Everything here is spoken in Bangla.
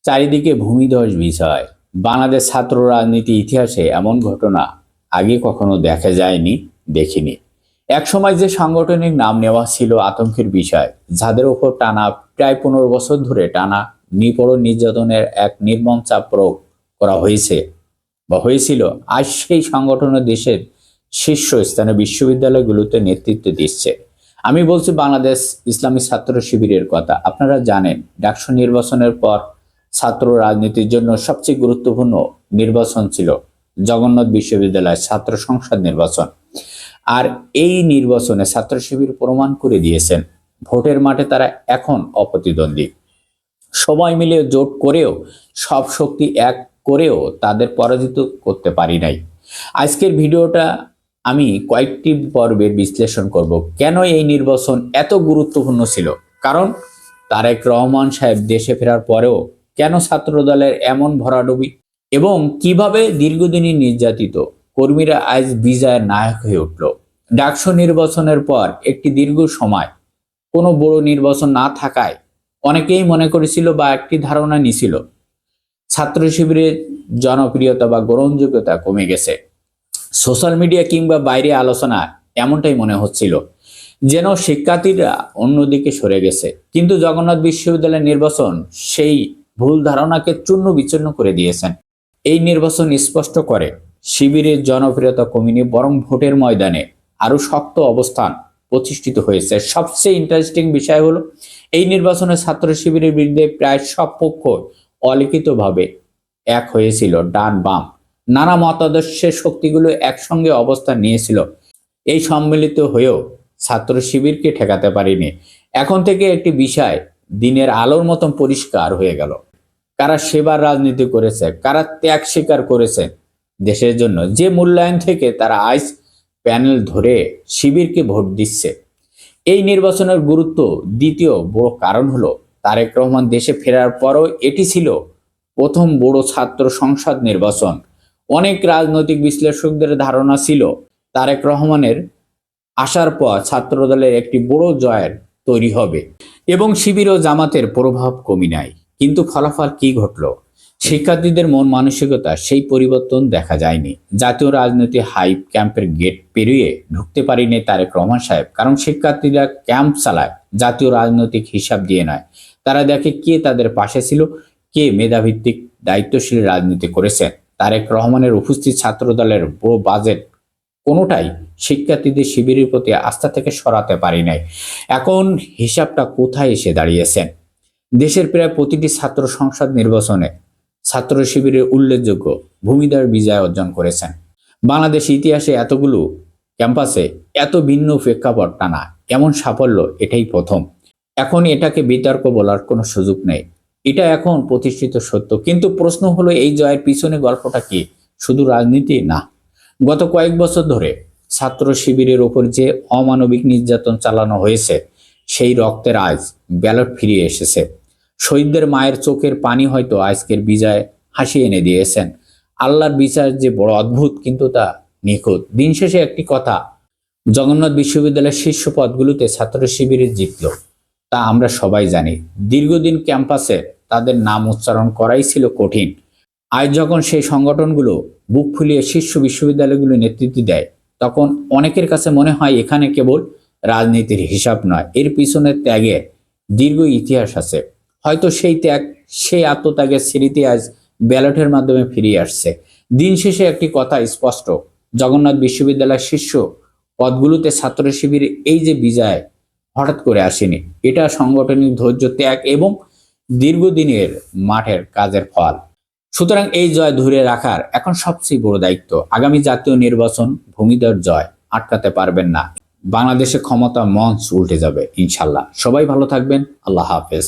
চারিদিকে ভূমিধস বিষয়। বাংলাদেশ ছাত্র রাজনীতি ইতিহাসে এমন ঘটনা আগে কখনো দেখা যায়নি, দেখিনি। একসময় যে সাংগঠনিক নাম নেওয়া ছিল আতঙ্কের বিষয়, যাদের ওপর টানা প্রায় 15 বছর ধরে টানা নিপীড়ন নির্যাতনের এক নির্মম চাপ প্রয়োগ করা হয়েছিল, আজ সেই সংগঠনের দেশের শীর্ষস্থানে বিশ্ববিদ্যালয়গুলোতে নেতৃত্ব দিচ্ছে। আমি বলছি বাংলাদেশ ইসলামী ছাত্র শিবিরের কথা। আপনারা জানেন, ডাকসু নির্বাচনের পর ছাত্র রাজনীতির জন্য সবচেয়ে গুরুত্বপূর্ণ নির্বাচন ছিল জগন্নাথ বিশ্ববিদ্যালয়ের ছাত্র সংসদ নির্বাচন। আর এই নির্বাচনে ছাত্র শিবির প্রমাণ করে দিয়েছেন ভোটের মাঠে তারা এখন অপ্রতিদ্বন্দ্বী। সবাই মিলে জোট করেও, সব শক্তি এক করেও তাদের পরাজিত করতে পারি নাই। আজকের ভিডিওটা আমি কয়েকটি পর্বের বিশ্লেষণ করব কেন এই নির্বাচন এত গুরুত্বপূর্ণ ছিল, কারণ তারেক রহমান সাহেব দেশে ফেরার পরেও কেন ছাত্র দলের এমন ভরাডুবি, এবং কিভাবে দীর্ঘদিনই নির্যাতিত কর্মীরা আজ বিজয়ের নায়ক হয়ে উঠল। ডাকসু নির্বাচনের পর একটি দীর্ঘ সময় কোনো বড় নির্বাচন না থাকায় অনেকেই মনে করেছিল বা একটি ধারণা নিছিল ছাত্র শিবিরের জনপ্রিয়তা বা গ্রহণযোগ্যতা কমে গেছে। সোশ্যাল মিডিয়া কিংবা বাইরে আলোচনা এমনটাই মনে হচ্ছিল, যেন শিক্ষার্থীরা অন্যদিকে সরে গেছে। কিন্তু জগন্নাথ বিশ্ববিদ্যালয়ের নির্বাচন সেই ভুল ধারণাকে চূর্ণ বিচূর্ণ করে দিয়েছেন। এই নির্বাচন স্পষ্ট করে শিবিরের জনপ্রিয়তা কমেনি, বরং ভোটের ময়দানে আরো শক্ত অবস্থান প্রতিষ্ঠিত হয়েছে। সবচেয়ে ইন্টারেস্টিং বিষয় হলো, এই নির্বাচনে ছাত্র শিবিরের বিরুদ্ধে প্রায় সব পক্ষ অলিখিতভাবে এক হয়েছিল। ডান বাম নানা মতাদর্শের শক্তিগুলো একসঙ্গে অবস্থান নিয়েছিল। এই সম্মিলিত হয়েও ছাত্র শিবিরকে ঠেকাতে পারেনি। এখন থেকে একটি বিষয় দিনের আলোর মতন পরিষ্কার হয়ে গেল, কারা সেবার রাজনীতি করেছে, কারা ত্যাগ স্বীকার করেছে দেশের জন্য। যে মূল্যায়ন থেকে তারা আজ প্যানেল ধরে শিবিরকে ভোট দিচ্ছে। এই নির্বাচনের গুরুত্ব দ্বিতীয় বড় কারণ হলো, তারেক রহমান দেশে ফেরার পরও এটি ছিল প্রথম বড় ছাত্র সংসদ নির্বাচন। অনেক রাজনৈতিক বিশ্লেষকদের ধারণা ছিল তারেক রহমানের আসার পর ছাত্রদলের একটি বড় জয়ের তৈরি হবে এবং শিবির ও জামাতের প্রভাব কমে নাই। কিন্তু ফলাফল কি ঘটলো? শিক্ষার্থীদের মন মানসিকতা সেই পরিবর্তন দেখা যায়নি। জাতীয় রাজনীতি হাইপ ক্যাম্পের গেট পেরিয়ে ঢুকতে পারিনি তারেক রহমান সাহেব, কারণ শিক্ষার্থীরা ক্যাম্প চালায় জাতীয় রাজনৈতিক হিসাব দিয়ে নয়। তারা দেখে কে তাদের পাশে ছিল, কে মেধাভিত্তিক দায়িত্বশীল রাজনীতি করেছে। তারেক রহমানের উপস্থিত ছাত্র দলের বড় বাজেট কোনোটাই শিক্ষার্থীদের শিবিরের প্রতি আস্থা থেকে সরাতে পারি নাই। এখন হিসাবটা কোথায় এসে দাঁড়িয়েছেন? দেশের প্রায় প্রতিটি ছাত্র সংসদ নির্বাচনে ছাত্র শিবিরের উল্লেখযোগ্য ভূমিধস বিজয় অর্জন করেছেন। বাংলাদেশ ইতিহাসে এতগুলো ক্যাম্পাসে এত ভিন্ন প্রেক্ষাপট টানা এমন সাফল্য এটাই প্রথম। এখন এটাকে বিতর্ক বলার কোনো সুযোগ নেই, এটা এখন প্রতিষ্ঠিত সত্য। কিন্তু প্রশ্ন হলো, এই জয়ের পিছনে গল্পটা কি শুধু রাজনীতি? না, গত কয়েক বছর ধরে ছাত্র শিবিরের ওপর যে অমানবিক নির্যাতন চালানো হয়েছে, সেই রক্তের আজ ব্যালট ফিরিয়ে এসেছে। শহীদদের মায়ের চোখের পানি হয়তো আজকের বিজয় হাসি এনে দিয়েছেন। আল্লাহর বিচার যে বড় অদ্ভুত, কিন্তু তা নিখুঁত। দিন শেষে একটি কথা, জগন্নাথ বিশ্ববিদ্যালয়ের শীর্ষ পদগুলোতে ছাত্র শিবিরের জিতল, তা আমরা সবাই জানি। দীর্ঘদিন ক্যাম্পাসে তাদের নাম উচ্চারণ করাই ছিল কঠিন। আজ যখন সেই সংগঠনগুলো বুক ফুলিয়ে শীর্ষ বিশ্ববিদ্যালয়গুলো নেতৃত্ব দেয়, তখন অনেকের কাছে মনে হয় এখানে কেবল রাজনীতির হিসাব নয়, এর পিছনে ত্যাগের দীর্ঘ ইতিহাস আছে। হয়তো সেই ত্যাগ, সেই আত্মত্যাগের স্মৃতি আজ ব্যালটের মাধ্যমে ফিরিয়ে আসছে। দিন শেষে একটি কথা স্পষ্ট, জগন্নাথ বিশ্ববিদ্যালয়ের শীর্ষ পদগুলোতে ছাত্র শিবির এই যে বিজয় হঠাৎ করে আসেনি, এটা সাংগঠনিক ধৈর্য, ত্যাগ এবং দীর্ঘদিনের মাঠের কাজের ফল। সুতরাং এই জয় ধরে রাখার এখন সবচেয়ে বড় দায়িত্ব। আগামী জাতীয় নির্বাচন ভূমিধস জয় আটকাতে পারবেন না। বাংলাদেশে ক্ষমতা মঞ্চ উল্টে যাবে ইনশাল্লাহ। সবাই ভালো থাকবেন। আল্লাহ হাফেজ।